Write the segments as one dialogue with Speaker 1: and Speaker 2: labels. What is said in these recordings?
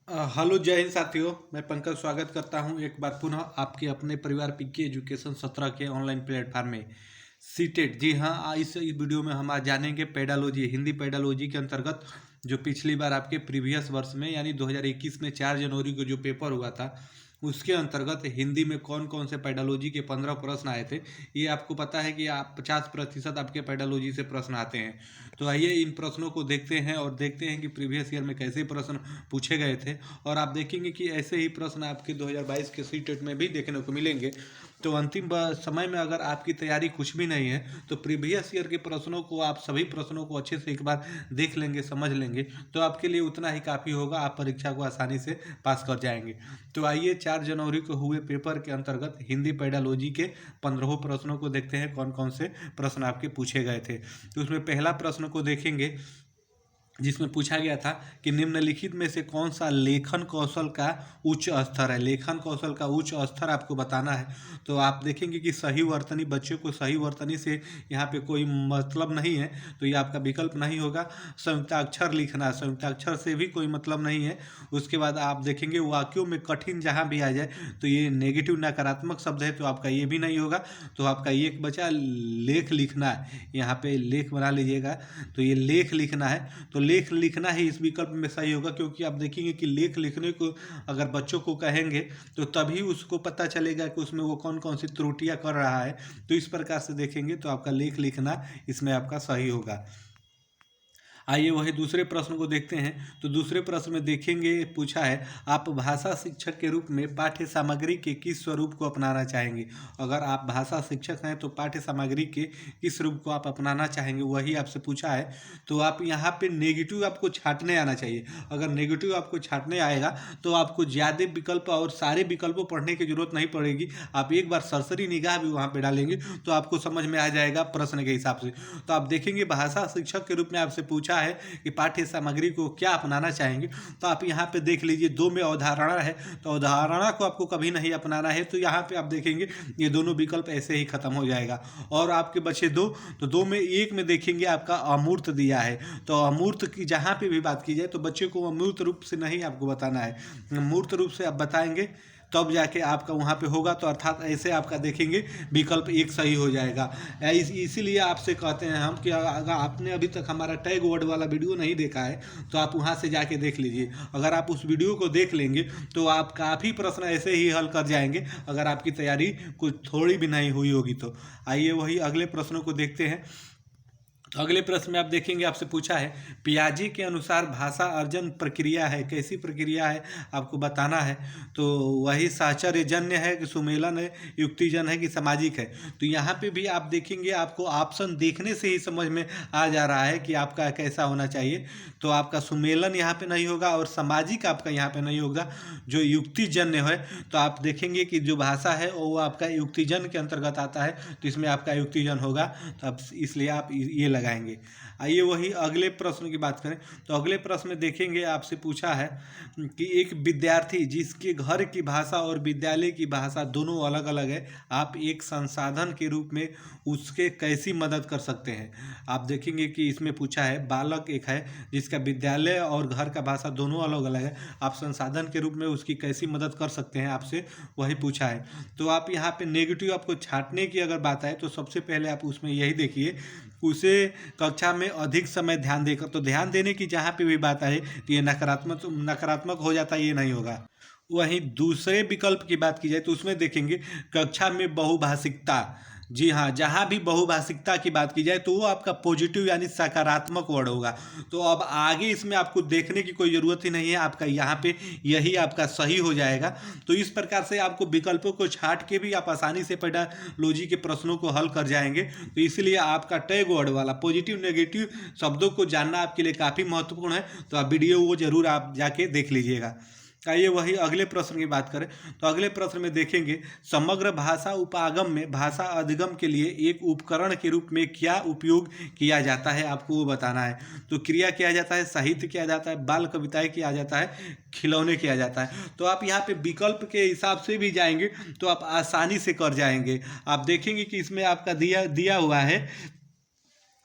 Speaker 1: Hello जय हिंद साथियों। मैं पंकज स्वागत करता हूं एक बार पुनः आपके अपने परिवार पीके एजुकेशन 17 के ऑनलाइन प्लेटफॉर्म में सीटेट। जी हाँ, इस वीडियो में हम आज जानेंगे पेडालॉजी, हिंदी पेडालॉजी के अंतर्गत जो पिछली बार आपके प्रीवियस वर्ष में यानी 2021 में 4 जनवरी को जो पेपर हुआ था उसके अंतर्गत हिंदी में कौन कौन से पेडालॉजी के 15 प्रश्न आए थे। ये आपको पता है कि आप 50% आपके पेडालॉजी से प्रश्न आते हैं। तो आइए इन प्रश्नों को देखते हैं और देखते हैं कि प्रीवियस ईयर में कैसे प्रश्न पूछे गए थे। और आप देखेंगे कि ऐसे ही प्रश्न आपके 2022 के सीटेट में भी देखने को मिलेंगे। तो अंतिम समय में अगर आपकी तैयारी कुछ भी नहीं है तो प्रीवियस ईयर के प्रश्नों को, आप सभी प्रश्नों को अच्छे से एक बार देख लेंगे, समझ लेंगे तो आपके लिए उतना ही काफ़ी होगा, आप परीक्षा को आसानी से पास कर जाएंगे। तो आइए 4 जनवरी को हुए पेपर के अंतर्गत हिंदी पेडालॉजी के 15 प्रश्नों को देखते हैं कौन कौन से प्रश्न आपके पूछे गए थे। तो उसमें पहला प्रश्न को देखेंगे जिसमें पूछा गया था कि निम्नलिखित में से कौन सा लेखन कौशल का उच्च स्तर है। लेखन कौशल का उच्च स्तर आपको बताना है। तो आप देखेंगे कि सही वर्तनी, बच्चों को सही वर्तनी से यहाँ पे कोई मतलब नहीं है, तो ये आपका विकल्प नहीं होगा। संयुक्ताक्षर लिखना, संयुक्ताक्षर से भी कोई मतलब नहीं है। उसके बाद आप देखेंगे वाक्यों में कठिन जहाँ भी आ जाए तो ये नेगेटिव नकारात्मक शब्द है, तो आपका ये भी नहीं होगा। तो आपका एक बचा लेख लिखना है, यहाँ पे लेख बना लीजिएगा। तो ये लेख लिखना है, तो लेख लिखना ही इस विकल्प में सही होगा, क्योंकि आप देखेंगे कि लेख लिखने को अगर बच्चों को कहेंगे तो तभी उसको पता चलेगा कि उसमें वो कौन कौन सी त्रुटियां कर रहा है। तो इस प्रकार से देखेंगे तो आपका लेख लिखना इसमें आपका सही होगा। आइए वही दूसरे प्रश्न को देखते हैं। तो दूसरे प्रश्न में देखेंगे, पूछा है आप भाषा शिक्षक के रूप में पाठ्य सामग्री के किस स्वरूप को अपनाना चाहेंगे। अगर आप भाषा शिक्षक हैं तो पाठ्य सामग्री के किस रूप को आप अपनाना चाहेंगे, वही आपसे पूछा है। तो आप यहाँ पे नेगेटिव आपको छांटने आना चाहिए। अगर नेगेटिव आपको छांटने आएगा तो आपको ज़्यादा विकल्प और सारे विकल्पों पढ़ने की जरूरत नहीं पड़ेगी। आप एक बार सरसरी निगाह भी वहाँ पे डालेंगे तो आपको समझ में आ जाएगा प्रश्न के हिसाब से। तो आप देखेंगे भाषा शिक्षक के रूप में आपसे पूछा है कि पाठ्य सामग्री को क्या अपनाना चाहेंगे। तो आप यहाँ पे देख लीजिए, दो में अवधारणा है तो अवधारणा को आपको कभी नहीं अपनाना है। तो यहाँ पे आप देखेंगे ये दोनों विकल्प ऐसे ही खत्म हो जाएगा। और आपके बचे दो, तो दो में एक में देखेंगे आपका अमूर्त दिया है। तो अमूर्त की जहाँ पे भी बात की जाए तो बच्चे को अमूर्त मूर्त रूप से नहीं आपको बताना है। मूर्त रूप से आप बताएंगे तब जाके आपका वहाँ पे होगा। तो अर्थात ऐसे आपका देखेंगे विकल्प एक सही हो जाएगा। इसीलिए आपसे कहते हैं हम कि अगर आपने अभी तक हमारा टैग वर्ड वाला वीडियो नहीं देखा है तो आप वहाँ से जाके देख लीजिए। अगर आप उस वीडियो को देख लेंगे तो आप काफ़ी प्रश्न ऐसे ही हल कर जाएंगे, अगर आपकी तैयारी कुछ थोड़ी भी नहीं हुई होगी तो। आइए वही अगले प्रश्नों को देखते हैं। तो अगले प्रश्न में आप देखेंगे, आपसे पूछा है पियाजी के अनुसार भाषा अर्जन प्रक्रिया है, कैसी प्रक्रिया है आपको बताना है। तो वही साहचर्यजन्य है कि सुमेलन है, युक्तिजन है कि सामाजिक है। तो यहाँ पे भी आप देखेंगे, आपको ऑप्शन देखने से ही समझ में आ जा रहा है कि आपका कैसा होना चाहिए। तो आपका सुमेलन यहाँ पे नहीं होगा और सामाजिक आपका यहाँ पे नहीं होगा। जो युक्तिजन्य है तो आप देखेंगे कि जो भाषा है वो आपका युक्तिजन के अंतर्गत आता है, तो इसमें आपका युक्तिजन होगा। तो अब इसलिए आप ये लगाएंगे। आइए वही अगले प्रश्न की बात करें। तो अगले प्रश्न में देखेंगे, आपसे पूछा है कि एक विद्यार्थी जिसके घर की भाषा और विद्यालय की भाषा दोनों अलग अलग है, आप एक संसाधन के रूप में उसके कैसी मदद कर सकते हैं। आप देखेंगे कि इसमें पूछा है बालक एक है जिसका विद्यालय और घर का भाषा दोनों अलग अलग है, आप संसाधन के रूप में उसकी कैसी मदद कर सकते हैं, आपसे वही पूछा है। तो आप यहाँ पे नेगेटिव आपको छांटने की अगर बात आए तो सबसे पहले आप उसमें यही देखिए, उसे कक्षा में अधिक समय ध्यान देकर, तो ध्यान देने की जहाँ पे भी बात आए तो ये नकारात्मक नकारात्मक हो जाता है, ये नहीं होगा। वहीं दूसरे विकल्प की बात की जाए तो उसमें देखेंगे कक्षा में बहुभाषिकता। जी हाँ, जहाँ भी बहुभाषिकता की बात की जाए तो वो आपका पॉजिटिव यानी सकारात्मक वर्ड होगा। तो अब आगे इसमें आपको देखने की कोई ज़रूरत ही नहीं है, आपका यहाँ पे यही आपका सही हो जाएगा। तो इस प्रकार से आपको विकल्पों को छांट के भी आप आसानी से पेडालॉजी के प्रश्नों को हल कर जाएंगे। तो इसलिए आपका टैग वर्ड वाला पॉजिटिव नेगेटिव शब्दों को जानना आपके लिए काफ़ी महत्वपूर्ण है। तो आप वीडियो वो जरूर आप जाके देख लीजिएगा। आइए वही अगले प्रश्न की बात करें। तो अगले प्रश्न में देखेंगे, समग्र भाषा उपागम में भाषा अधिगम के लिए एक उपकरण के रूप में क्या उपयोग किया जाता है, आपको वो बताना है। तो क्रिया किया जाता है, साहित्य किया जाता है, बाल कविताएं किया जाता है, खिलौने किया जाता है। तो आप यहाँ पे विकल्प के हिसाब से भी जाएंगे तो आप आसानी से कर जाएंगे। आप देखेंगे कि इसमें आपका दिया हुआ है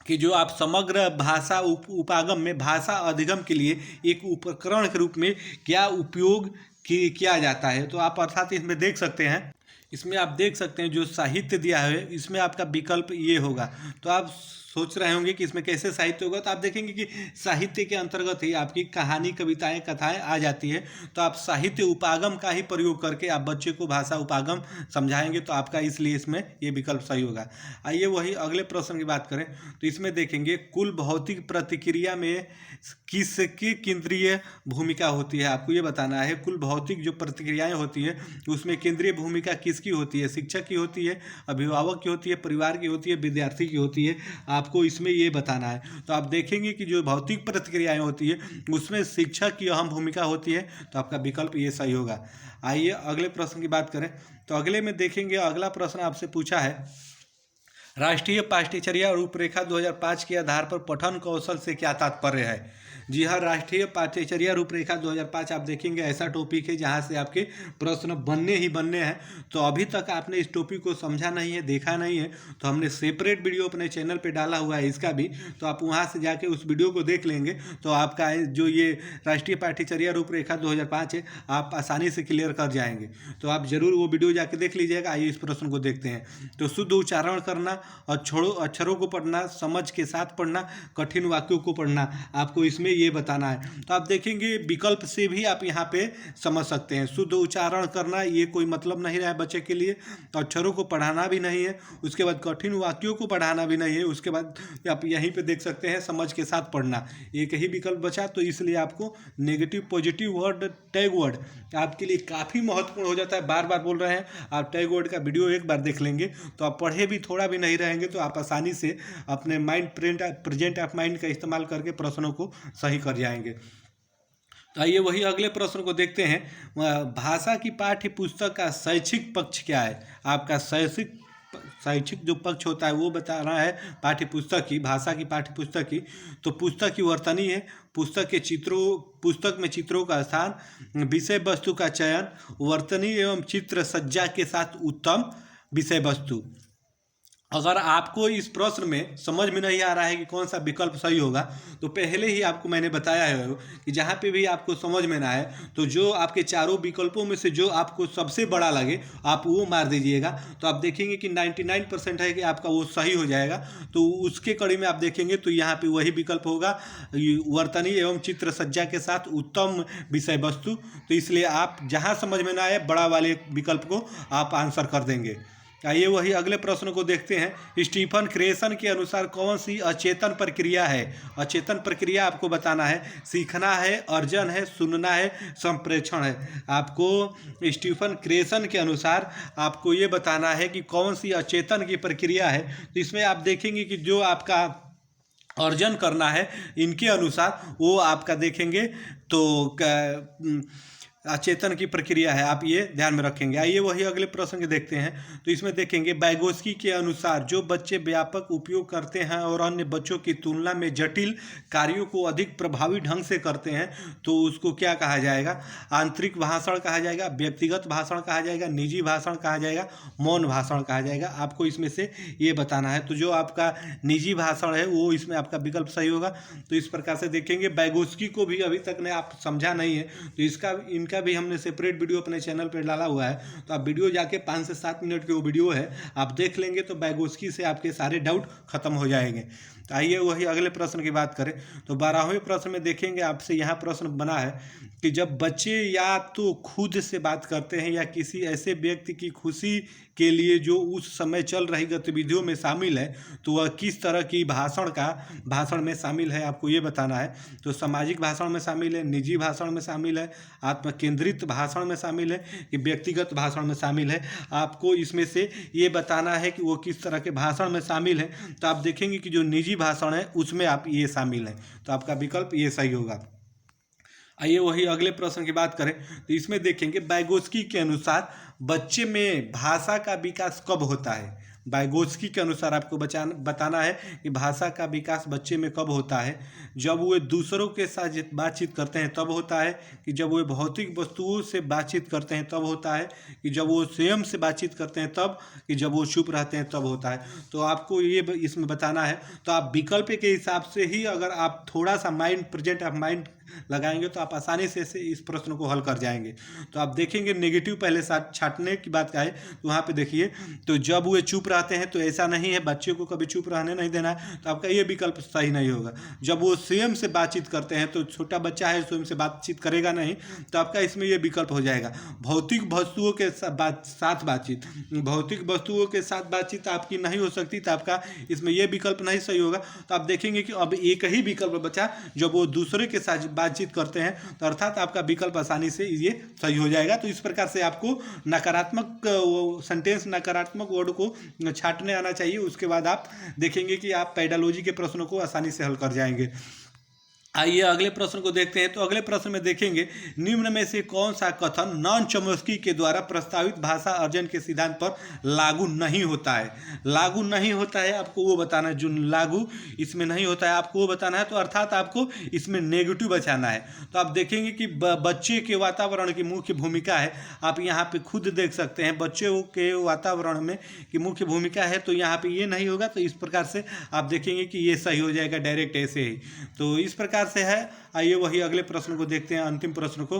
Speaker 1: कि जो आप समग्र भाषा उपागम में भाषा अधिगम के लिए एक उपकरण के रूप में क्या उपयोग किया जाता है। तो आप अर्थात इसमें देख सकते हैं, इसमें आप देख सकते हैं जो साहित्य दिया है इसमें आपका विकल्प ये होगा। तो आप सोच रहे होंगे कि इसमें कैसे साहित्य होगा, तो आप देखेंगे कि साहित्य के अंतर्गत ही आपकी कहानी, कविताएं, कथाएं आ जाती है। तो आप साहित्य उपागम का ही प्रयोग करके आप बच्चे को भाषा उपागम समझाएंगे, तो आपका इसलिए इसमें ये विकल्प सही होगा। आइए वही अगले प्रश्न की बात करें, तो इसमें देखेंगे कुल भौतिक प्रतिक्रिया में किसकी केंद्रीय भूमिका होती है। आपको ये बताना है कुल भौतिक जो प्रतिक्रियाएं होती है उसमें केंद्रीय भूमिका किसकी होती है। शिक्षक की होती है, अभिभावक की होती है, परिवार की होती है, विद्यार्थी की होती है। आपको इसमें ये बताना है। तो आप देखेंगे कि जो भौतिक प्रतिक्रियाएं होती है उसमें शिक्षक की अहम भूमिका होती है। तो आपका विकल्प ये सही होगा। आइए अगले प्रश्न की बात करें, तो अगले में देखेंगे, अगला प्रश्न आपसे पूछा है राष्ट्रीय पाठ्यचर्या रूपरेखा 2005 के आधार पर पठन कौशल से क्या तात्पर्य है। जी हाँ, राष्ट्रीय पाठ्यचर्या रूपरेखा 2005 आप देखेंगे ऐसा टॉपिक है जहाँ से आपके प्रश्न बनने ही बनने हैं। तो अभी तक आपने इस टॉपिक को समझा नहीं है, देखा नहीं है, तो हमने सेपरेट वीडियो अपने चैनल पे डाला हुआ है इसका भी, तो आप वहाँ से जाके उस वीडियो को देख लेंगे। तो आपका जो ये राष्ट्रीय पाठ्यचर्या रूपरेखा 2005 है आप आसानी से क्लियर कर जाएंगे। तो आप जरूर वो वीडियो जाके देख लीजिएगा। आइए इस प्रश्न को देखते हैं। तो शुद्ध उच्चारण करना, अक्षरों को पढ़ना, समझ के साथ पढ़ना, कठिन वाक्यों को पढ़ना, आपको इसमें ये बताना है। तो आप देखेंगे विकल्प से भी आप यहाँ पे समझ सकते हैं। शुद्ध उच्चारण करना ये कोई मतलब नहीं रहा है बच्चे के लिए, अक्षरों को पढ़ाना भी नहीं है, उसके बाद कठिन वाक्यों को पढ़ाना भी नहीं है, उसके बाद आप यहीं पे देख सकते हैं समझ के साथ पढ़ना, एक ही विकल्प बचा। तो इसलिए आपको negative positive word, tag word आपके लिए काफ़ी महत्वपूर्ण हो जाता है। बार बार बोल रहे हैं, आप टैग वर्ड का वीडियो एक बार देख लेंगे तो आप पढ़े भी थोड़ा भी नहीं रहेंगे, तो आप आसानी से अपने माइंड प्रेजेंट ऑफ माइंड का इस्तेमाल करके प्रश्नों को सही कर जाएंगे। तो आइए वही अगले प्रश्न को देखते हैं। भाषा की पाठ्य पुस्तक का शैक्षिक पक्ष क्या है। आपका शैक्षिक जो पक्ष होता है वो बता रहा है पाठ्य पुस्तक की, भाषा की पाठ्य पुस्तक की। तो पुस्तक की वर्तनी है, पुस्तक में चित्रों का स्थान, विषय वस्तु का चयन, वर्तनी एवं चित्र सज्जा के साथ उत्तम विषय वस्तु। अगर आपको इस प्रश्न में समझ में नहीं आ रहा है कि कौन सा विकल्प सही होगा, तो पहले ही आपको मैंने बताया है कि जहाँ पे भी आपको समझ में ना आए तो जो आपके चारों विकल्पों में से जो आपको सबसे बड़ा लगे आप वो मार दीजिएगा। तो आप देखेंगे कि 99% है कि आपका वो सही हो जाएगा। तो उसके कड़ी में आप देखेंगे तो यहाँ पे वही विकल्प होगा, वर्तनी एवं चित्र सज्जा के साथ उत्तम विषय वस्तु। तो इसलिए आप जहाँ समझ में ना आए बड़ा वाले विकल्प को आप आंसर कर देंगे। आइए वही अगले प्रश्न को देखते हैं। स्टीफन क्रेसन के अनुसार कौन सी अचेतन प्रक्रिया है। अचेतन प्रक्रिया आपको बताना है, सीखना है, अर्जन है, सुनना है, संप्रेषण है। आपको स्टीफन क्रेसन के अनुसार आपको ये बताना है कि कौन सी अचेतन की प्रक्रिया है। तो इसमें आप देखेंगे कि जो आपका अर्जन करना है इनके अनुसार वो आपका देखेंगे तो अचेतन की प्रक्रिया है, आप ये ध्यान में रखेंगे। आइए वही अगले प्रश्न के देखते हैं। तो इसमें देखेंगे बैगोस्की के अनुसार जो बच्चे व्यापक उपयोग करते हैं और अन्य बच्चों की तुलना में जटिल कार्यों को अधिक प्रभावी ढंग से करते हैं तो उसको क्या कहा जाएगा। आंतरिक भाषण कहा जाएगा, व्यक्तिगत भाषण कहा जाएगा, निजी भाषण कहा जाएगा, मौन भाषण कहा जाएगा। आपको इसमें से ये बताना है। तो जो आपका निजी भाषण है वो इसमें आपका विकल्प सही होगा। तो इस प्रकार से देखेंगे बैगोस्की को भी अभी तक ने आप समझा नहीं है तो इनका भी हमने सेपरेट वीडियो अपने चैनल पर डाला हुआ है। तो आप वीडियो जाके 5 से 7 मिनट की वो वीडियो है, आप देख लेंगे तो बैगोस्की से आपके सारे डाउट खत्म हो जाएंगे। तो आइए वही अगले प्रश्न की बात करें। तो 12वें प्रश्न में देखेंगे आपसे यहाँ प्रश्न बना है कि जब बच्चे या तो खुद से बात करते हैं या किसी ऐसे व्यक्ति की खुशी के लिए जो उस समय चल रही गतिविधियों में शामिल है तो वह किस तरह की भाषण में शामिल है, आपको ये बताना है। तो सामाजिक भाषण में शामिल है, निजी भाषण में शामिल है, आत्मकेंद्रित भाषण में शामिल है कि व्यक्तिगत भाषण में शामिल है। आपको इसमें से ये बताना है कि वो किस तरह के भाषण में शामिल है। तो आप देखेंगे कि जो निजी भाषण है उसमें आप ये शामिल हैं, तो आपका विकल्प ये सही होगा। आइए वही अगले प्रश्न की बात करें। तो इसमें देखेंगे बैगोस्की के अनुसार बच्चे में भाषा का विकास कब होता है। वाइगोत्स्की के अनुसार आपको बताना है कि भाषा का विकास बच्चे में कब होता है, जब वे दूसरों के साथ बातचीत करते हैं तब होता है, कि जब वे भौतिक वस्तुओं से बातचीत करते हैं तब होता है, कि जब वो स्वयं से बातचीत करते हैं तब, कि जब वो चुप रहते हैं तब होता है। तो आपको ये इसमें बताना है। तो आप विकल्प के हिसाब से ही अगर आप थोड़ा सा प्रेजेंट ऑफ माइंड लगाएंगे तो आप आसानी से इस प्रश्न को हल कर जाएंगे। तो आप देखेंगे नेगेटिव पहले छांटने की बात का है, तो वहाँ पे देखिए, तो जब वे चुप रहते हैं तो ऐसा नहीं है, बच्चे को कभी चुप रहने नहीं देना है, तो आपका ये विकल्प सही नहीं होगा। जब वो स्वयं से बातचीत करते हैं तो छोटा बच्चा है, स्वयं से बातचीत करेगा नहीं, तो आपका इसमें ये विकल्प हो जाएगा। भौतिक वस्तुओं के साथ बातचीत, भौतिक वस्तुओं के साथ बातचीत आपकी नहीं हो सकती, तो आपका इसमें यह विकल्प नहीं सही होगा। तो आप देखेंगे कि अब एक ही विकल्प बचा, जब वो दूसरे के साथ बातचीत करते हैं, तो अर्थात आपका विकल्प आसानी से ये सही हो जाएगा। तो इस प्रकार से आपको नकारात्मक सेंटेंस, नकारात्मक वर्ड को छांटने आना चाहिए। उसके बाद आप देखेंगे कि आप पेडालॉजी के प्रश्नों को आसानी से हल कर जाएंगे। आइए अगले प्रश्न को देखते हैं। तो अगले प्रश्न में देखेंगे, निम्न में से कौन सा कथन नॉन चॉम्स्की के द्वारा प्रस्तावित भाषा अर्जन के सिद्धांत पर लागू नहीं होता है। लागू नहीं होता है आपको वो बताना है, जो लागू इसमें नहीं होता है आपको वो बताना है। तो अर्थात आपको इसमें नेगेटिव बचाना है। तो आप देखेंगे कि बच्चे के वातावरण की मुख्य भूमिका है, आप यहाँ पे खुद देख सकते हैं बच्चे के वातावरण में की मुख्य भूमिका है, तो यहाँ पे ये नहीं होगा। तो इस प्रकार से आप देखेंगे कि ये सही हो जाएगा डायरेक्ट ऐसे ही। तो इस प्रकार से है। आइए वही अगले प्रश्न को देखते हैं, अंतिम प्रश्न को।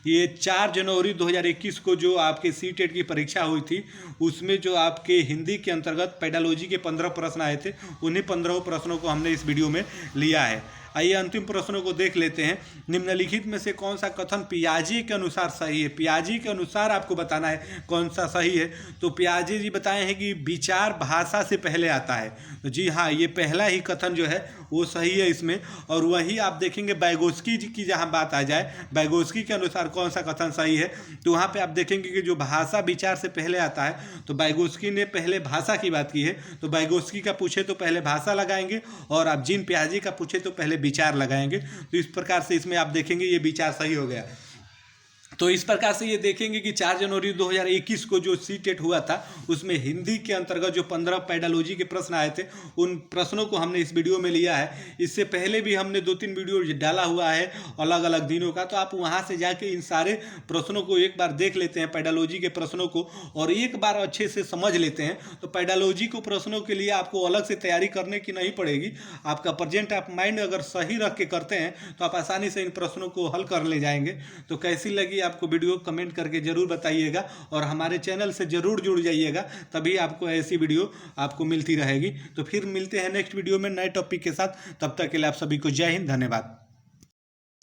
Speaker 1: ये 4 जनवरी 2021 को जो आपके सीटेट की परीक्षा हुई थी, उसमें जो आपके हिंदी के अंतर्गत पेडालॉजी के 15 प्रश्न आए थे, उन्हीं 15 प्रश्नों को हमने इस वीडियो में लिया है। आइए अंतिम प्रश्नों को देख लेते हैं। निम्नलिखित में से कौन सा कथन पियाजे के अनुसार सही है। पियाजे के अनुसार आपको बताना है कौन सा सही है। तो पियाजे जी बताए हैं कि विचार भाषा से पहले आता है। तो जी हाँ, ये पहला ही कथन जो है वो सही है इसमें। और वही आप देखेंगे वाइगोत्स्की जी की जहाँ बात आ जाए, वाइगोत्स्की के अनुसार कौन सा कथन सही है, तो वहाँ पे आप देखेंगे कि जो भाषा विचार से पहले आता है, तो वाइगोत्स्की ने पहले भाषा की बात की है। तो वाइगोत्स्की का पूछे तो पहले भाषा लगाएंगे, और आप जीन पियाजे का पूछे तो पहले विचार लगाएंगे। तो इस प्रकार से इसमें आप देखेंगे ये विचार सही हो गया। तो इस प्रकार से ये देखेंगे कि 4 जनवरी 2021 को जो सीटेट हुआ था, उसमें हिंदी के अंतर्गत जो 15 पेडालॉजी के प्रश्न आए थे, उन प्रश्नों को हमने इस वीडियो में लिया है। इससे पहले भी हमने 2-3 वीडियो डाला हुआ है अलग अलग दिनों का। तो आप वहाँ से जाके इन सारे प्रश्नों को एक बार देख लेते हैं, पेडालॉजी के प्रश्नों को, और एक बार अच्छे से समझ लेते हैं। तो पेडालॉजी को प्रश्नों के लिए आपको अलग से तैयारी करने की नहीं पड़ेगी। आपका प्रेजेंट ऑफ माइंड अगर सही रख के करते हैं तो आप आसानी से इन प्रश्नों को हल कर ले जाएंगे। तो कैसी लगी आपको वीडियो कमेंट करके जरूर बताइएगा, और हमारे चैनल से जरूर जुड़ जाइएगा, तभी आपको ऐसी वीडियो आपको मिलती रहेगी। तो फिर मिलते हैं नेक्स्ट वीडियो में नए टॉपिक के साथ। तब तक के लिए आप सभी को जय हिंद, धन्यवाद।